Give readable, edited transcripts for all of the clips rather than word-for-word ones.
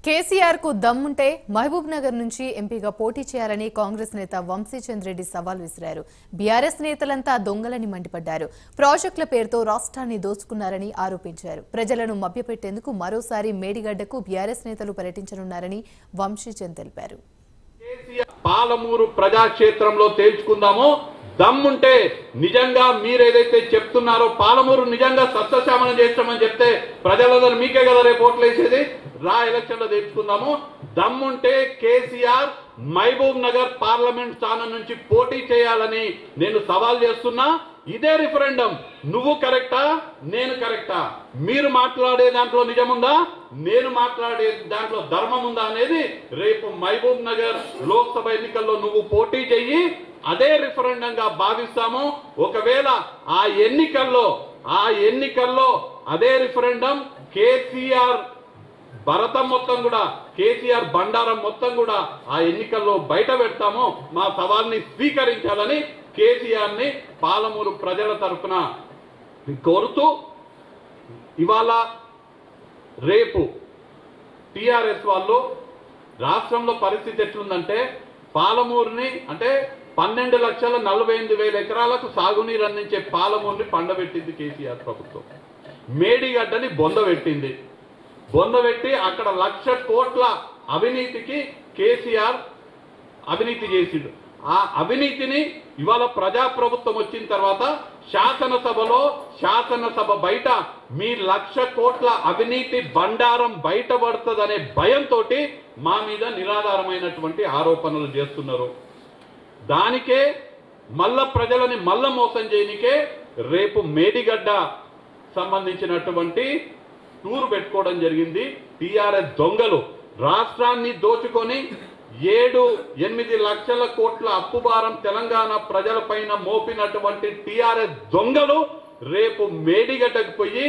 కేసీఆర్ కు దమ్ముంటే మహబూబ్ నగర్ నుంచి ఎంపీగా పోటీ చేయాలని కాంగ్రెస్ నేత వంశీచంద్ రెడ్డి సవాల్ విసిరారు. బీఆర్ఎస్ నేతలంతా దొంగలని మండిపడ్డారు. ప్రాజెక్టుల పేరుతో రాష్ట్రాన్ని దోచుకున్నారని ఆరోపించారు. ప్రజలను మభ్యపెట్టేందుకు మరోసారి మేడిగడ్డకు బీఆర్ఎస్ నేతలు పర్యటించనున్నారని వంశీచంద్ తెలిపారు. పాలమూరు ప్రజాక్షేత్రంలో తేల్చుకుందామో దమ్ముంటే నిజంగా మీరేదైతే చెప్తున్నారో పాలమూరు నిజంగా సస్యశ్యామలం చేస్తామని చెప్తే ప్రజలందరూ మీకే కదా రేపు ఓట్లు వేసేది. రా ఎలక్షన్లో తెచ్చుకుందాము. దమ్ముంటే కేసీఆర్ మహబూబ్ నగర్ పార్లమెంట్ స్థానం నుంచి పోటీ చేయాలని నేను సవాల్ చేస్తున్నా. ఇదే రిఫరెండం. నువ్వు కరెక్టా, నేను కరెక్టా, మీరు మాట్లాడే దాంట్లో నిజముందా, నేను మాట్లాడే దాంట్లో ధర్మం ఉందా అనేది రేపు మహబూబ్ నగర్ లోక్సభ ఎన్నికల్లో నువ్వు పోటీ చెయ్యి. అదే రిఫరెండంగా భావిస్తాము. ఒకవేళ ఆ ఎన్నికల్లో అదే రిఫరెండం కేసీఆర్ భరతం మొత్తం కూడా, కేసీఆర్ బండారం మొత్తం కూడా ఆ ఎన్నికల్లో బయట పెడతాము. మా సవాల్ని స్వీకరించాలని కేసీఆర్ ని పాలమూరు ప్రజల తరఫున కోరుతూ ఇవాళ రేపు టిఆర్ఎస్ వాళ్ళు రాష్ట్రంలో పరిస్థితి ఎట్లుందంటే పాలమూరుని అంటే 12,48,000 ఎకరాలకు సాగునీరు అందించే పాలమూరుని పండబెట్టింది కేసీఆర్ ప్రభుత్వం. మేడిగడ్డని బొందబెట్టి అక్కడ 1,00,000 కోట్ల అవినీతికి కేసీఆర్ అవినీతి చేసిండు. ఆ అవినీతిని ఇవాళ ప్రజాప్రభుత్వం వచ్చిన తర్వాత శాసనసభ బయట మీ 1,00,000 కోట్ల అవినీతి బండారం బయటపడుతుందనే భయంతో మా మీద నిరాధారమైనటువంటి ఆరోపణలు చేస్తున్నారు. దానికే మళ్ళా ప్రజలని మోసం చేయనికే రేపు మేడిగడ్డ సంబంధించినటువంటి టూర్ పెట్టుకోవడం జరిగింది. టిఆర్ఎస్ దొంగలు రాష్ట్రాన్ని దోచుకొని 7-8 లక్షల కోట్ల అప్పుభారం తెలంగాణ ప్రజలపైన మోపినటువంటి టిఆర్ఎస్ దొంగలు రేపు మేడిగడ్డకు పోయి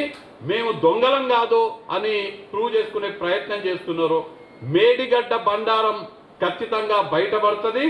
మేము దొంగలం కాదు అని ప్రూవ్ చేసుకునే ప్రయత్నం చేస్తున్నారు. మేడిగడ్డ బండారం ఖచ్చితంగా బయటపడుతుంది.